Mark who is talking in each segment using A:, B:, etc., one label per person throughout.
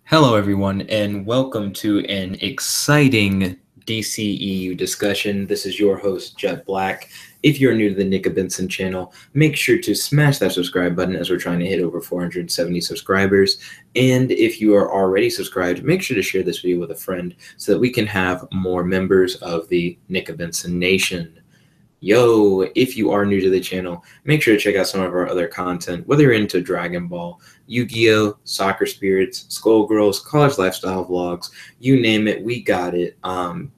A: Hello, everyone, and welcome to an exciting DCEU discussion. This is your host, Jet Black. If you're new to the nickabenson channel, make sure to smash that subscribe button as we're trying to hit over 470 subscribers. And if you are already subscribed, make sure to share this video with a friend so that we can have more members of the nickabenson Nation. Yo, if you are new to the channel, make sure to check out some of our other content, whether you're into Dragon Ball, Yu-Gi-Oh!, Soccer Spirits, Skullgirls, College Lifestyle Vlogs, you name it, we got it.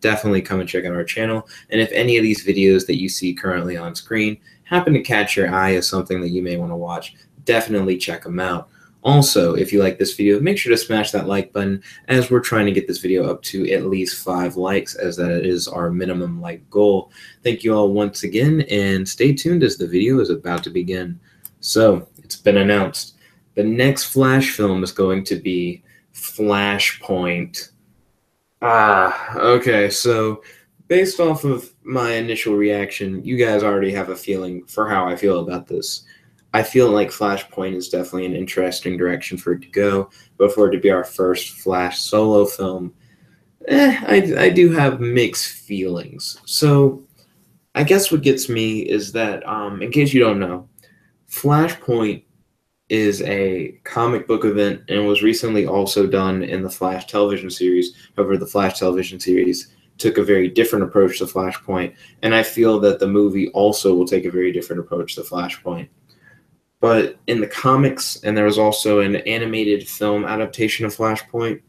A: Definitely come and check out our channel. And if any of these videos that you see currently on screen happen to catch your eye as something that you may want to watch, definitely check them out. Also, if you like this video, make sure to smash that like button as we're trying to get this video up to at least 5 likes, as that is our minimum like goal. Thank you all once again, and stay tuned as the video is about to begin. So, it's been announced. The next Flash film is going to be Flashpoint. Okay, so based off of my initial reaction, you guys already have a feeling for how I feel about this. I feel like Flashpoint is definitely an interesting direction for it to go, but for it to be our first Flash solo film, I do have mixed feelings. So I guess what gets me is that, in case you don't know, Flashpoint is a comic book event and was recently also done in the Flash television series. However, the Flash television series took a very different approach to Flashpoint, and I feel that the movie also will take a very different approach to Flashpoint. But in the comics, and there was also an animated film adaptation of Flashpoint,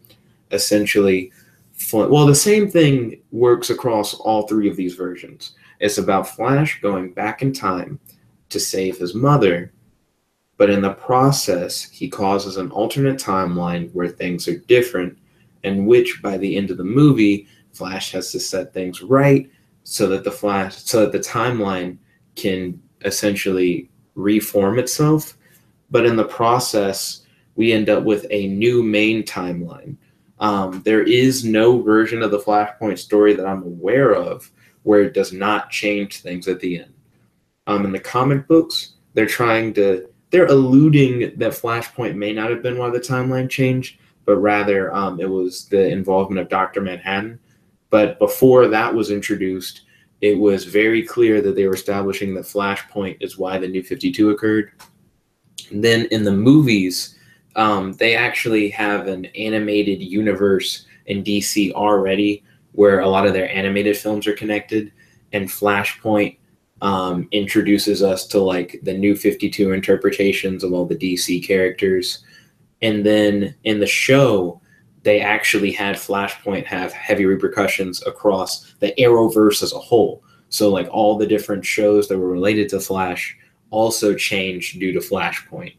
A: essentially, well, the same thing works across all 3 of these versions. It's about Flash going back in time to save his mother, but in the process, he causes an alternate timeline where things are different, and which, by the end of the movie, Flash has to set things right so that the timeline can essentially reform itself. But in the process, we end up with a new main timeline. There is no version of the Flashpoint story that I'm aware of where it does not change things at the end. In the comic books, they're alluding that Flashpoint may not have been why the timeline changed, but rather it was the involvement of Dr. Manhattan. But before that was introduced, it was very clear that they were establishing that Flashpoint is why the New 52 occurred. And then in the movies, they actually have an animated universe in DC already where a lot of their animated films are connected, and Flashpoint introduces us to like the New 52 interpretations of all the DC characters. And then in the show, they actually had Flashpoint have heavy repercussions across the Arrowverse as a whole. So like all the different shows that were related to Flash also changed due to Flashpoint.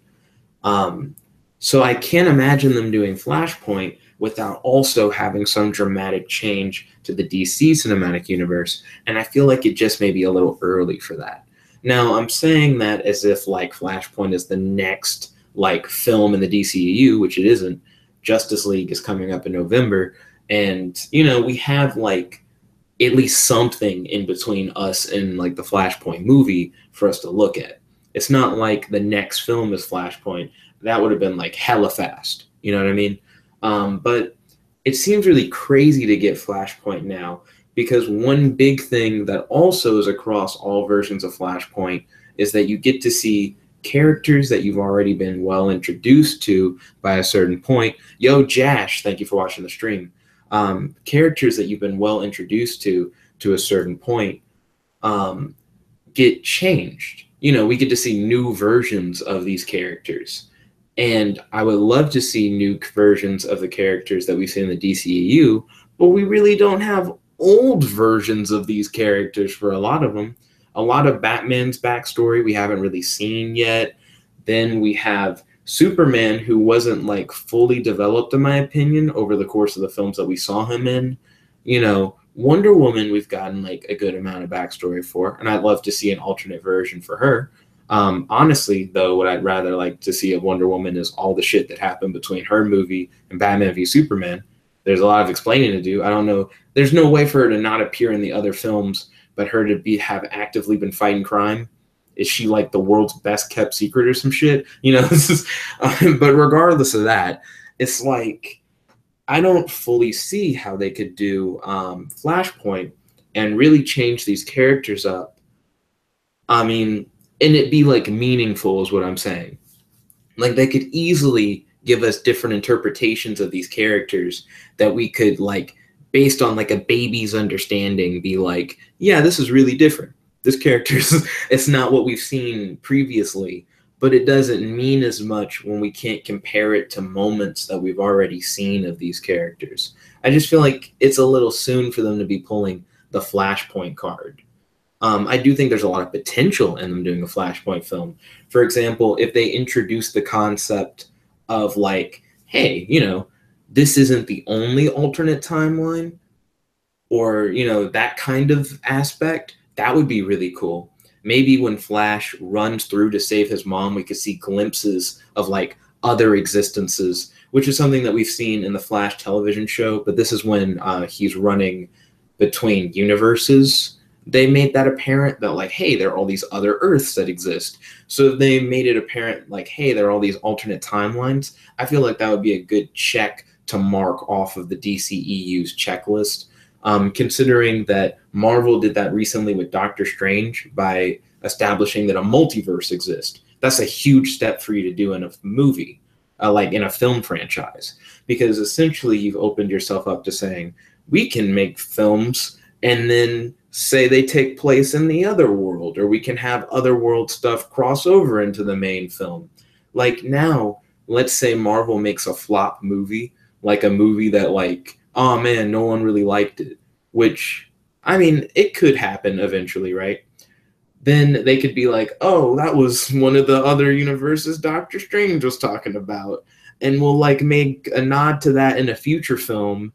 A: So I can't imagine them doing Flashpoint without also having some dramatic change to the DC cinematic universe. And I feel like it just may be a little early for that. Now, I'm saying that as if like Flashpoint is the next like film in the DCEU, which it isn't. Justice League is coming up in November, and we have like at least something in between us and like the Flashpoint movie for us to look at. It's not like the next film is Flashpoint. That would have been like hella fast, you know what I mean? But it seems really crazy to get Flashpoint now, because one big thing that also is across all versions of Flashpoint is that you get to see characters that you've already been well introduced to by a certain point. Yo, Jash, thank you for watching the stream. Characters that you've been well introduced to a certain point get changed. We get to see new versions of these characters. And I would love to see new versions of the characters that we've seen in the DCEU, but we really don't have old versions of these characters for a lot of them. A lot of Batman's backstory we haven't really seen yet. Then we have Superman, who wasn't like fully developed, in my opinion, over the course of the films that we saw him in. Wonder Woman, we've gotten like a good amount of backstory for, and I'd love to see an alternate version for her. Honestly, though, what I'd rather like to see of Wonder Woman is all the shit that happened between her movie and Batman v Superman. There's a lot of explaining to do. I don't know. There's no way for her to not appear in the other films, but her to have actively been fighting crime. Is she like the world's best kept secret or some shit? This is, but regardless of that, it's like I don't fully see how they could do Flashpoint and really change these characters up. I mean, and it be like meaningful is what I'm saying. Like they could easily give us different interpretations of these characters that we could like based on like a baby's understanding be like, yeah, this is really different. This character's it's not what we've seen previously, but it doesn't mean as much when we can't compare it to moments that we've already seen of these characters. I just feel like it's a little soon for them to be pulling the Flashpoint card. I do think there's a lot of potential in them doing a Flashpoint film. For example, if they introduce the concept of like, hey, this isn't the only alternate timeline, or that kind of aspect, that would be really cool. Maybe when Flash runs through to save his mom, we could see glimpses of like other existences, which is something that we've seen in the Flash television show. But this is when he's running between universes. They made that apparent that like, hey, there are all these other Earths that exist. So if they made it apparent like, hey, there are all these alternate timelines, I feel like that would be a good check to mark off of the DCEU's checklist. Considering that Marvel did that recently with Doctor Strange by establishing that a multiverse exists. That's a huge step for you to do in a movie, like in a film franchise, because essentially you've opened yourself up to saying, we can make films and then say they take place in the other world, or we can have other world stuff cross over into the main film. Like now, let's say Marvel makes a flop movie, like a movie that like, oh man, no one really liked it, which, I mean, it could happen eventually, right? Then they could be like, oh, that was one of the other universes Doctor Strange was talking about. And we'll like make a nod to that in a future film.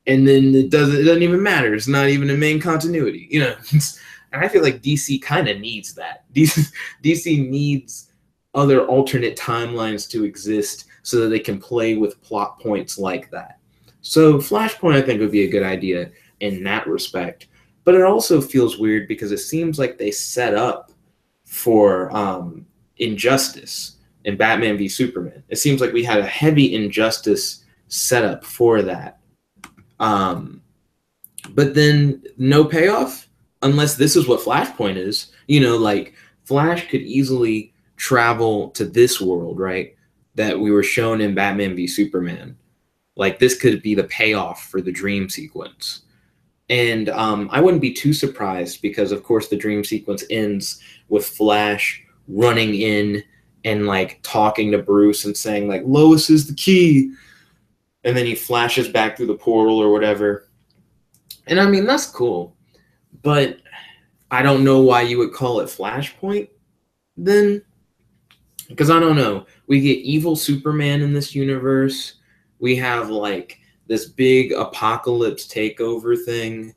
A: And then it doesn't even matter. It's not even in main continuity, And I feel like DC kind of needs that. DC needs other alternate timelines to exist so that they can play with plot points like that. So Flashpoint, I think, would be a good idea in that respect. But it also feels weird because it seems like they set up for Injustice in Batman v Superman. It seems like we had a heavy Injustice setup for that. But then no payoff unless this is what Flashpoint is. Like Flash could easily travel to this world, right? That we were shown in Batman v Superman. Like this could be the payoff for the dream sequence. And I wouldn't be too surprised because, of course, the dream sequence ends with Flash running in and like talking to Bruce and saying like, Lois is the key. And then he flashes back through the portal or whatever. And I mean, that's cool. But I don't know why you would call it Flashpoint then. Because I don't know. We get evil Superman in this universe. We have like this big apocalypse takeover thing.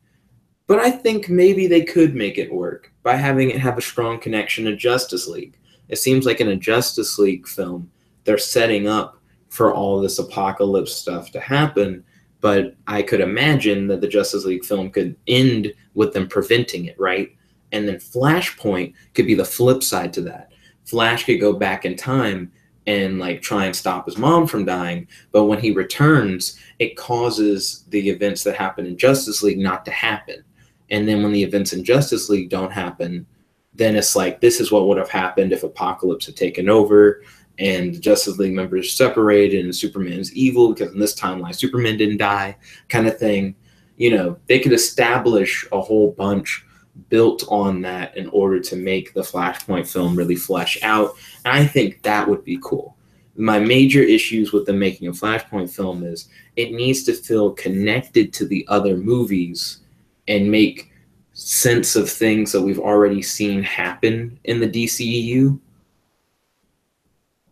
A: But I think maybe they could make it work by having it have a strong connection to Justice League. It seems like in a Justice League film, they're setting up for all this apocalypse stuff to happen. But I could imagine that the Justice League film could end with them preventing it, right? And then Flashpoint could be the flip side to that. Flash could go back in time and like try and stop his mom from dying, but when he returns, it causes the events that happen in Justice League not to happen. And then when the events in Justice League don't happen, then it's like, this is what would have happened if Apocalypse had taken over and the Justice League members separated and Superman's evil because in this timeline Superman didn't die, kind of thing. They could establish a whole bunch built on that in order to make the Flashpoint film really flesh out. And I think that would be cool. My major issues with the making a Flashpoint film is it needs to feel connected to the other movies and make sense of things that we've already seen happen in the DCEU.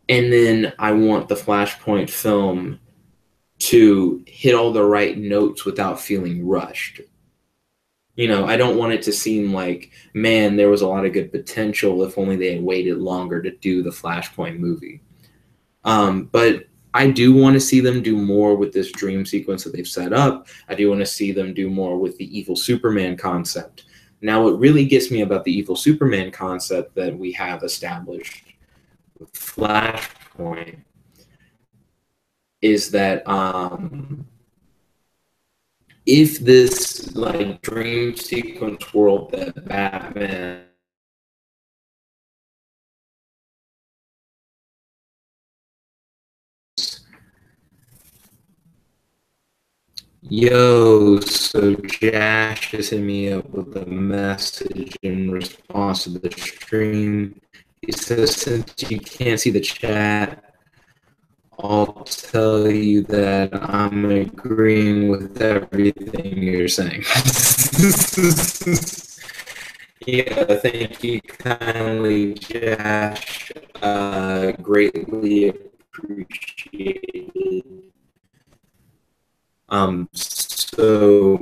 A: And then I want the Flashpoint film to hit all the right notes without feeling rushed. I don't want it to seem like, man, there was a lot of good potential if only they had waited longer to do the Flashpoint movie. But I do want to see them do more with this dream sequence that they've set up. I do want to see them do more with the evil Superman concept. Now, what really gets me about the evil Superman concept that we have established with Flashpoint is that if this like dream sequence world that Batman Yo, so Jash is hitting me up with a message in response to the stream. He says, since you can't see the chat, I'll tell you that I'm agreeing with everything you're saying. Yeah, thank you kindly, Jash. Greatly appreciated. So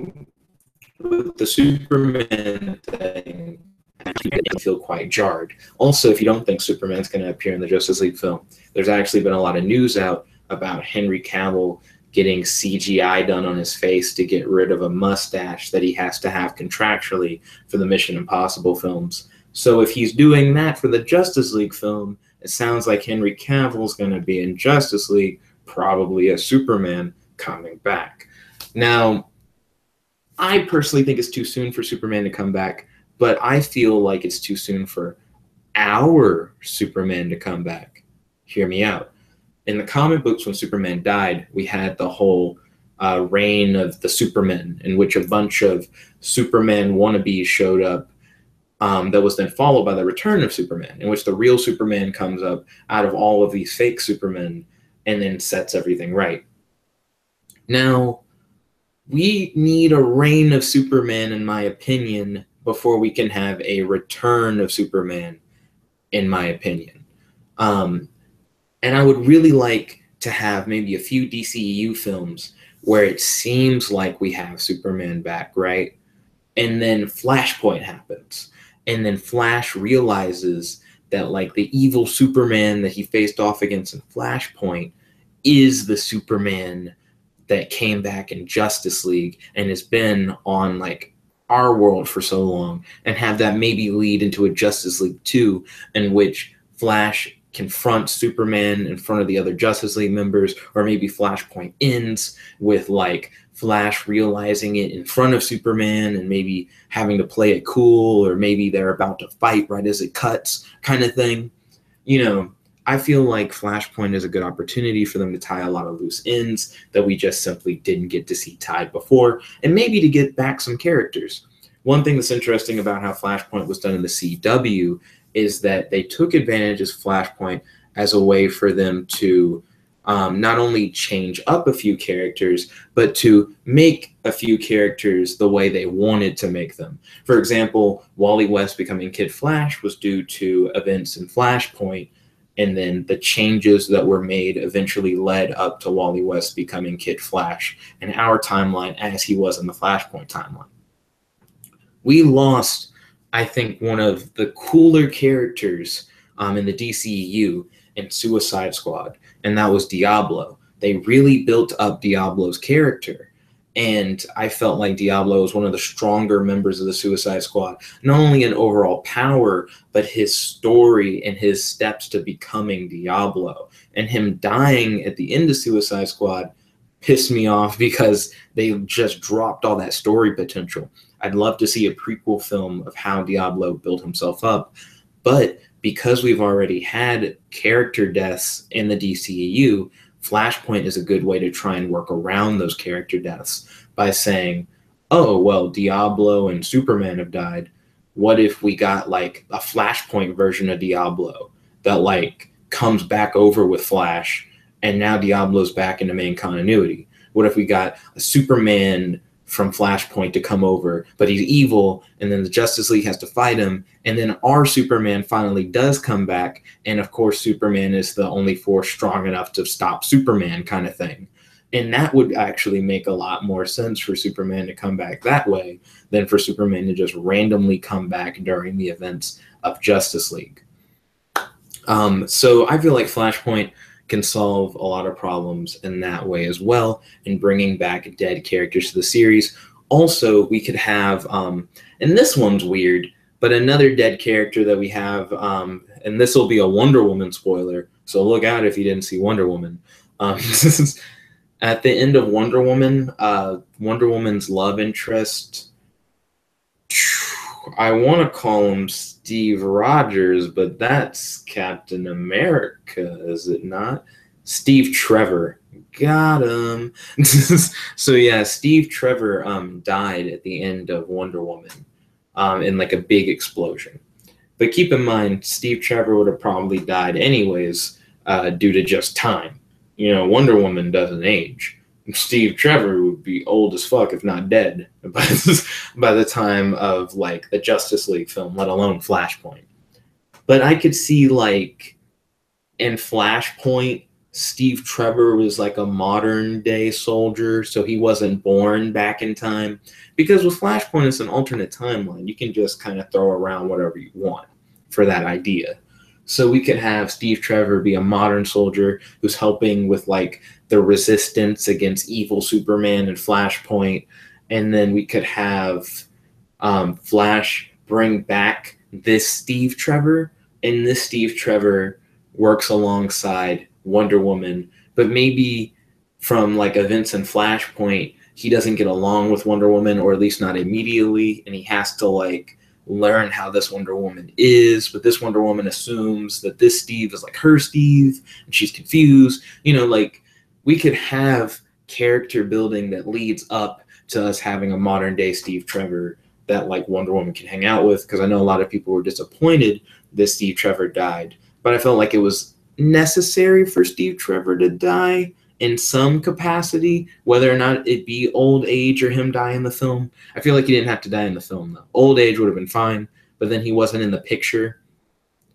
A: with the Superman thing, I feel quite jarred. Also, if you don't think Superman's going to appear in the Justice League film, there's actually been a lot of news out about Henry Cavill getting CGI done on his face to get rid of a mustache that he has to have contractually for the Mission Impossible films. So if he's doing that for the Justice League film, it sounds like Henry Cavill's going to be in Justice League, probably as Superman coming back. Now, I personally think it's too soon for Superman to come back, but I feel like it's too soon for our Superman to come back. Hear me out. In the comic books, when Superman died, we had the whole reign of the Supermen, in which a bunch of Superman wannabes showed up. That was then followed by the return of Superman, in which the real Superman comes up out of all of these fake Supermen and then sets everything right. Now, we need a reign of Superman, in my opinion, before we can have a return of Superman, in my opinion. And I would really like to have maybe a few DCEU films where it seems like we have Superman back, right? And then Flashpoint happens. And then Flash realizes that like the evil Superman that he faced off against in Flashpoint is the Superman that came back in Justice League and has been on like our world for so long, and have that maybe lead into a Justice League 2 in which Flash confronts Superman in front of the other Justice League members, or maybe Flashpoint ends with like Flash realizing it in front of Superman and maybe having to play it cool, or maybe they're about to fight right as it cuts kind of thing. You know, I feel like Flashpoint is a good opportunity for them to tie a lot of loose ends that we just simply didn't get to see tied before, and maybe to get back some characters. One thing that's interesting about how Flashpoint was done in the CW is that they took advantage of Flashpoint as a way for them to not only change up a few characters, but to make a few characters the way they wanted to make them. For example, Wally West becoming Kid Flash was due to events in Flashpoint, and then the changes that were made eventually led up to Wally West becoming Kid Flash in our timeline as he was in the Flashpoint timeline. We lost, I think, one of the cooler characters in the DCEU in Suicide Squad, and that was Diablo. They really built up Diablo's character, and I felt like Diablo was one of the stronger members of the Suicide Squad, not only in overall power, but his story and his steps to becoming Diablo. And him dying at the end of Suicide Squad pissed me off because they just dropped all that story potential. I'd love to see a prequel film of how Diablo built himself up, but because we've already had character deaths in the DCEU, Flashpoint is a good way to try and work around those character deaths by saying, oh, well, Diablo and Superman have died. What if we got like a Flashpoint version of Diablo that like comes back over with Flash, and now Diablo's back in the main continuity? What if we got a Superman from Flashpoint to come over, but he's evil, and then the Justice League has to fight him, and then our Superman finally does come back, and of course Superman is the only force strong enough to stop Superman kind of thing. And that would actually make a lot more sense for Superman to come back that way than for Superman to just randomly come back during the events of Justice League. So I feel like Flashpoint can solve a lot of problems in that way as well, in bringing back dead characters to the series. Also, we could have, and this one's weird, but another dead character that we have, and this will be a Wonder Woman spoiler, so look out if you didn't see Wonder Woman. At the end of Wonder Woman, Wonder Woman's love interest, I want to call him Steve Rogers, but that's Captain America, is it not? Steve Trevor. Got him. So yeah, Steve Trevor died at the end of Wonder Woman in like a big explosion. But keep in mind, Steve Trevor would have probably died anyways due to just time. You know, Wonder Woman doesn't age. Steve Trevor would be old as fuck if not dead by the time of like the Justice League film, let alone Flashpoint. But I could see like in Flashpoint, Steve Trevor was like a modern day soldier, so he wasn't born back in time. Because with Flashpoint, it's an alternate timeline. You can just kind of throw around whatever you want for that idea. So we could have Steve Trevor be a modern soldier who's helping with like the resistance against evil Superman and Flashpoint. And then we could have Flash bring back this Steve Trevor. And this Steve Trevor works alongside Wonder Woman. But maybe from like events in Flashpoint, he doesn't get along with Wonder Woman, or at least not immediately. And he has to like learn how this Wonder Woman is, but this Wonder Woman assumes that this Steve is like her Steve, and she's confused. You know, like we could have character building that leads up to us having a modern day Steve Trevor that like Wonder Woman can hang out with, because I know a lot of people were disappointed that Steve Trevor died, but I felt like it was necessary for Steve Trevor to die in some capacity, whether or not it be old age or him die in the film. I feel like he didn't have to die in the film, though. Old age would have been fine, but then he wasn't in the picture.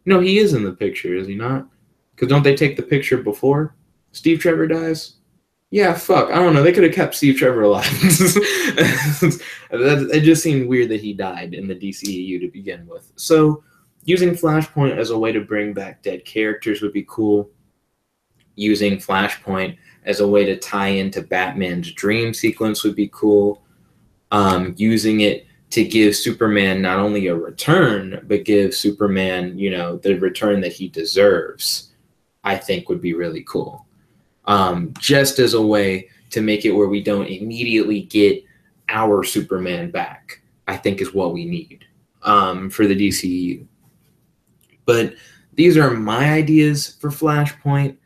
A: No, he is in the picture, is he not? Because don't they take the picture before Steve Trevor dies? Yeah, fuck. I don't know. They could have kept Steve Trevor alive. It just seemed weird that he died in the DCEU to begin with. So using Flashpoint as a way to bring back dead characters would be cool. Using Flashpoint as a way to tie into Batman's dream sequence would be cool. Using it to give Superman not only a return, but give Superman, you know, the return that he deserves, I think would be really cool. Just as a way to make it where we don't immediately get our Superman back, I think is what we need for the DCEU. But these are my ideas for Flashpoint.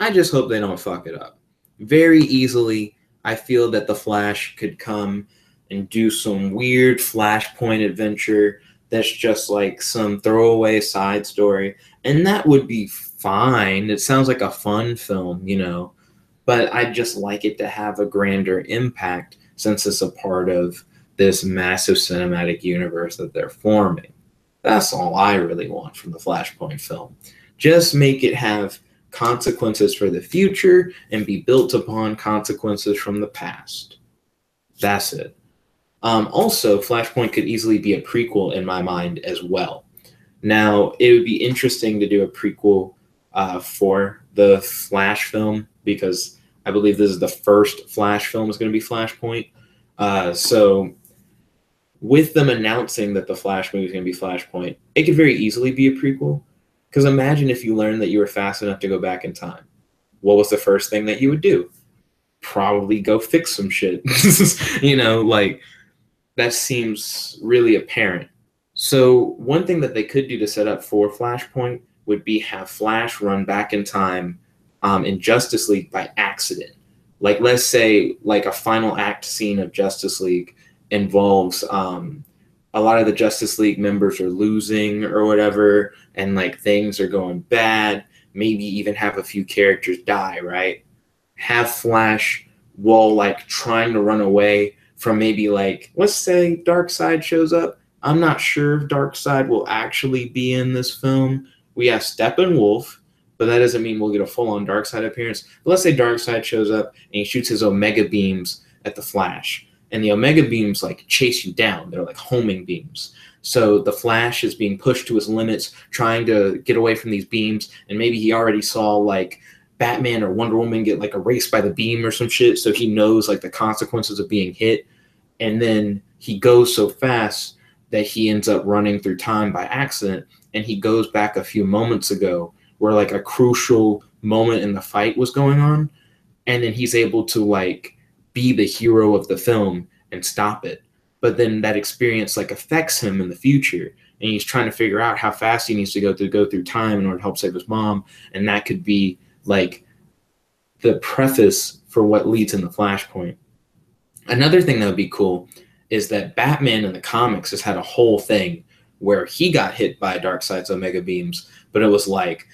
A: I just hope they don't fuck it up. Very easily, I feel that the Flash could come and do some weird Flashpoint adventure that's just like some throwaway side story, and that would be fine. It sounds like a fun film, you know, but I'd just like it to have a grander impact since it's a part of this massive cinematic universe that they're forming. That's all I really want from the Flashpoint film. Just make it have consequences for the future and be built upon consequences from the past. That's it. Also, Flashpoint could easily be a prequel in my mind as well. Now, it would be interesting to do a prequel for the Flash film, because I believe this is the first Flash film is going to be Flashpoint. So with them announcing that the Flash movie is going to be Flashpoint, it could very easily be a prequel. Because imagine if you learned that you were fast enough to go back in time. What was the first thing that you would do? Probably go fix some shit. You know, like, that seems really apparent. So one thing that they could do to set up for Flashpoint would be have Flash run back in time in Justice League by accident. Like, let's say, like, a final act scene of Justice League involves a lot of the Justice League members are losing or whatever, and like things are going bad. Maybe even have a few characters die, right? Have Flash, while like trying to run away from, maybe like, let's say Darkseid shows up. I'm not sure if Darkseid will actually be in this film. We have Steppenwolf, but that doesn't mean we'll get a full-on Darkseid appearance. But let's say Darkseid shows up and he shoots his Omega beams at the Flash. And the Omega beams like chase you down. They're like homing beams. So the Flash is being pushed to his limits, trying to get away from these beams. And maybe he already saw like Batman or Wonder Woman get like erased by the beam or some shit. So he knows like the consequences of being hit. And then he goes so fast that he ends up running through time by accident. And he goes back a few moments ago where like a crucial moment in the fight was going on. and then he's able to like be the hero of the film and stop it. But then that experience like affects him in the future, and he's trying to figure out how fast he needs to go through time in order to help save his mom. And that could be like the preface for what leads in the Flashpoint. Another thing that would be cool is that Batman in the comics has had a whole thing where he got hit by Darkseid's Omega beams, but it was like,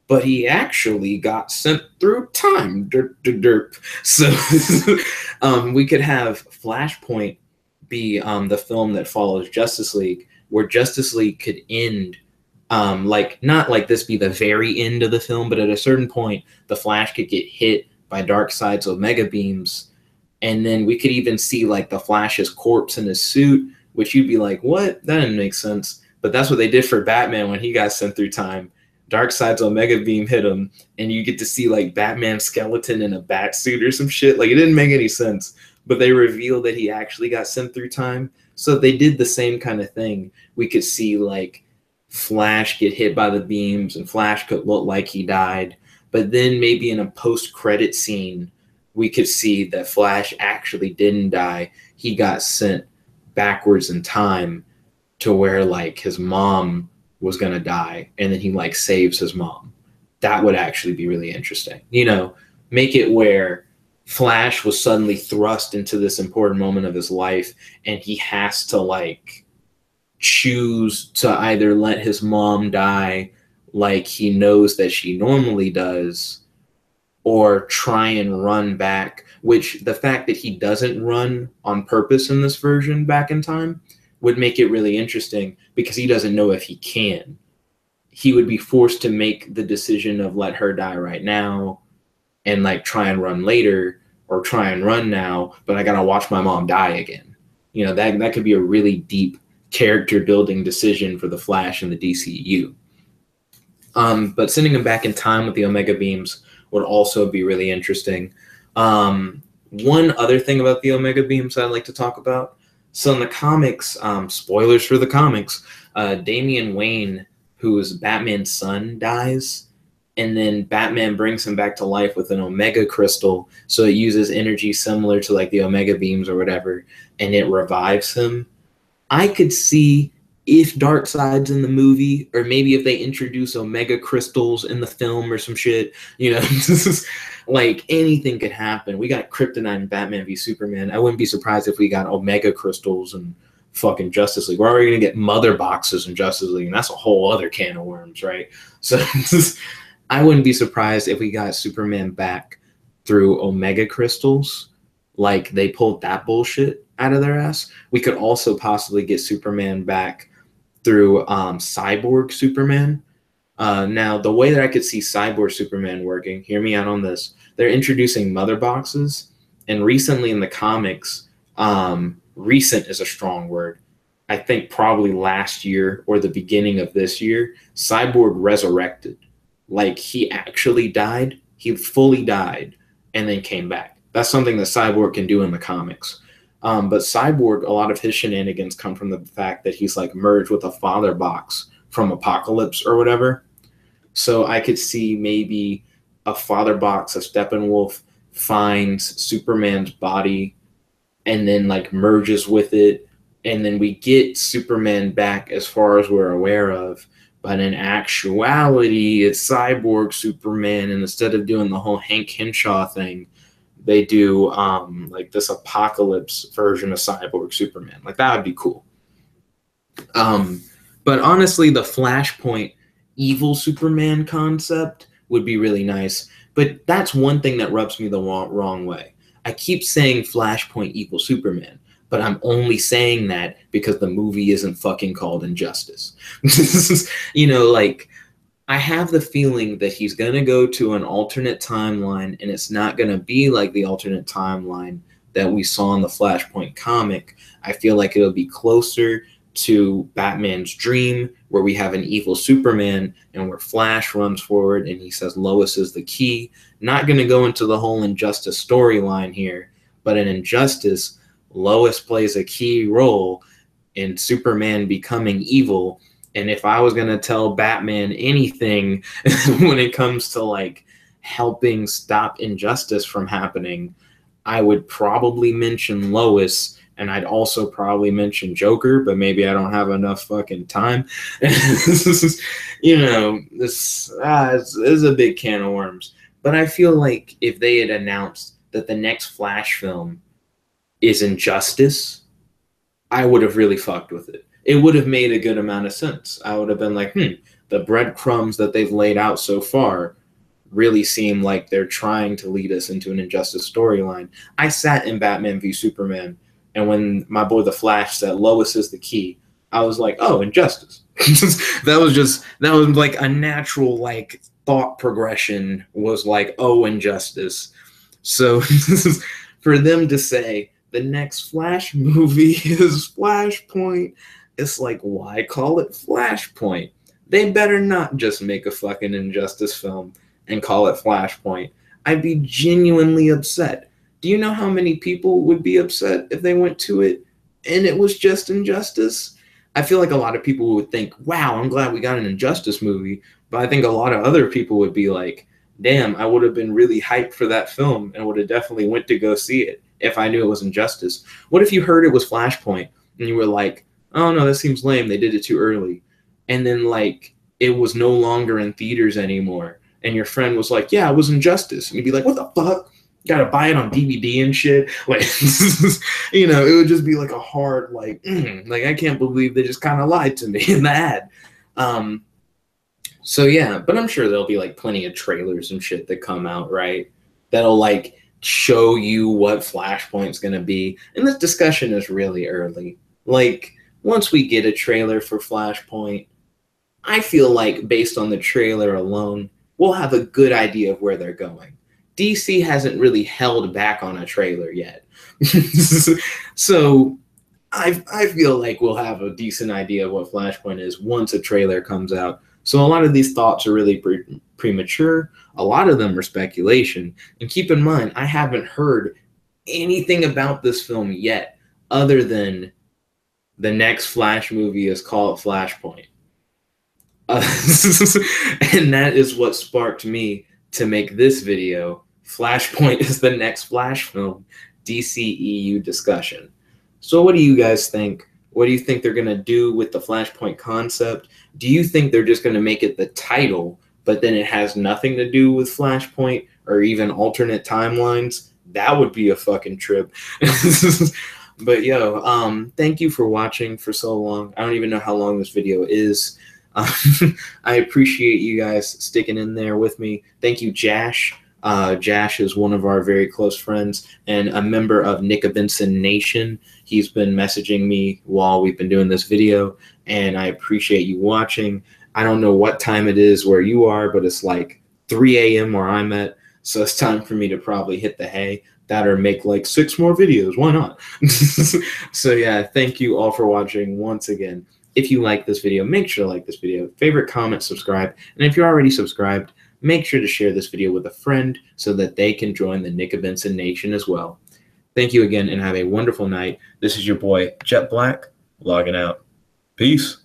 A: but he actually got sent through time. Derp, derp, derp. So we could have Flashpoint be the film that follows Justice League, where Justice League could end, like not like this be the very end of the film, but at a certain point, the Flash could get hit by Darkseid's Omega beams, and then we could even see like the Flash's corpse in his suit, which you'd be like, what? That didn't make sense. But that's what they did for Batman when he got sent through time. Darkseid's Omega beam hit him, and you get to see like Batman's skeleton in a bat suit or some shit. Like, it didn't make any sense, but they revealed that he actually got sent through time. So they did the same kind of thing. We could see like Flash get hit by the beams, and Flash could look like he died. But then maybe in a post-credit scene, we could see that Flash actually didn't die. He got sent backwards in time to where like his mom was going to die, and then he like saves his mom. That would actually be really interesting. You know, make it where Flash was suddenly thrust into this important moment of his life, and he has to like choose to either let his mom die like he knows that she normally does, or try and run back, which the fact that he doesn't run on purpose in this version back in time would make it really interesting, because he doesn't know if he can. He would be forced to make the decision of let her die right now and like try and run later, or try and run now, but I gotta watch my mom die again. You know, that could be a really deep character building decision for the Flash and the DCEU. But sending him back in time with the Omega beams would also be really interesting. One other thing about the Omega beams I'd like to talk about. So in the comics, spoilers for the comics, Damian Wayne, who is Batman's son, dies, and then Batman brings him back to life with an Omega crystal. So it uses energy similar to like the Omega beams or whatever, and it revives him. I could see if Darkseid's in the movie, or maybe if they introduce Omega crystals in the film or some shit, you know, this is like anything could happen. We got Kryptonite in Batman v Superman. I wouldn't be surprised if we got Omega crystals and fucking Justice League. We're already gonna get mother boxes in Justice League, and that's a whole other can of worms, right? So I wouldn't be surprised if we got Superman back through Omega crystals, like they pulled that bullshit out of their ass. We could also possibly get Superman back through Cyborg Superman. Now, the way that I could see Cyborg Superman working, hear me out on this, they're introducing mother boxes, and recently in the comics, recent is a strong word, I think probably last year or the beginning of this year, Cyborg resurrected. Like, he actually died, he fully died, and then came back. That's something that Cyborg can do in the comics. But Cyborg, a lot of his shenanigans come from the fact that he's like merged with a father box from Apocalypse or whatever. So I could see maybe a father box of Steppenwolf finds Superman's body and then like merges with it. And then we get Superman back as far as we're aware of. But in actuality, it's Cyborg Superman. And instead of doing the whole Hank Henshaw thing, they do like this Apocalypse version of Cyborg Superman. Like, that would be cool. But honestly, the Flashpoint evil Superman concept would be really nice. But that's one thing that rubs me the wrong way. I keep saying Flashpoint evil Superman, but I'm only saying that because the movie isn't fucking called Injustice. You know, like, I have the feeling that he's going to go to an alternate timeline, and it's not going to be like the alternate timeline that we saw in the Flashpoint comic. I feel like it'll be closer to Batman's dream, where we have an evil Superman and where Flash runs forward and he says Lois is the key. Not going to go into the whole Injustice storyline here, but in Injustice, Lois plays a key role in Superman becoming evil. And if I was going to tell Batman anything when it comes to like helping stop injustice from happening, I would probably mention Lois, and I'd also probably mention Joker, but maybe I don't have enough fucking time. You know, this is a big can of worms. But I feel like if they had announced that the next Flash film is Injustice, I would have really fucked with it. It would have made a good amount of sense. I would have been like, the breadcrumbs that they've laid out so far really seem like they're trying to lead us into an Injustice storyline. I sat in Batman v Superman, and when my boy the Flash said Lois is the key, I was like, oh, Injustice. that was like a natural like thought progression, was like, oh, Injustice. So for them to say the next Flash movie is Flashpoint, it's like, why call it Flashpoint? They better not just make a fucking Injustice film and call it Flashpoint. I'd be genuinely upset. Do you know how many people would be upset if they went to it and it was just Injustice? I feel like a lot of people would think, wow, I'm glad we got an Injustice movie. But I think a lot of other people would be like, damn, I would have been really hyped for that film and would have definitely went to go see it if I knew it was Injustice. What if you heard it was Flashpoint and you were like, oh no, that seems lame, they did it too early. And then like it was no longer in theaters anymore. And your friend was like, yeah, it was Injustice. And you'd be like, what the fuck? Gotta buy it on DVD and shit. Like, you know, it would just be like a hard, like, like, I can't believe they just kind of lied to me in the ad. So yeah, but I'm sure there'll be like plenty of trailers and shit that come out, right? That'll like show you what Flashpoint's gonna be. And this discussion is really early. Like, once we get a trailer for Flashpoint, I feel like based on the trailer alone, we'll have a good idea of where they're going. DC hasn't really held back on a trailer yet. So I feel like we'll have a decent idea of what Flashpoint is once a trailer comes out. So a lot of these thoughts are really premature. A lot of them are speculation. And keep in mind, I haven't heard anything about this film yet other than the next Flash movie is called Flashpoint. And that is what sparked me to make this video. Flashpoint is the next Flash film, DCEU discussion. So what do you guys think? What do you think they're going to do with the Flashpoint concept? Do you think they're just going to make it the title, but then it has nothing to do with Flashpoint or even alternate timelines? That would be a fucking trip. But yo, thank you for watching for so long. I don't even know how long this video is. I appreciate you guys sticking in there with me. Thank you, Jash. Jash is one of our very close friends and a member of nickabenson Nation. He's been messaging me while we've been doing this video, and I appreciate you watching. I don't know what time it is where you are, but it's like 3 a.m. where I'm at, so it's time for me to probably hit the hay. That or make like 6 more videos. Why not? So yeah, thank you all for watching once again. If you like this video, make sure to like this video, favorite, comment, subscribe, and if you're already subscribed, make sure to share this video with a friend so that they can join the nickabenson Nation as well. Thank you again and have a wonderful night. This is your boy, Jet Black, logging out. Peace.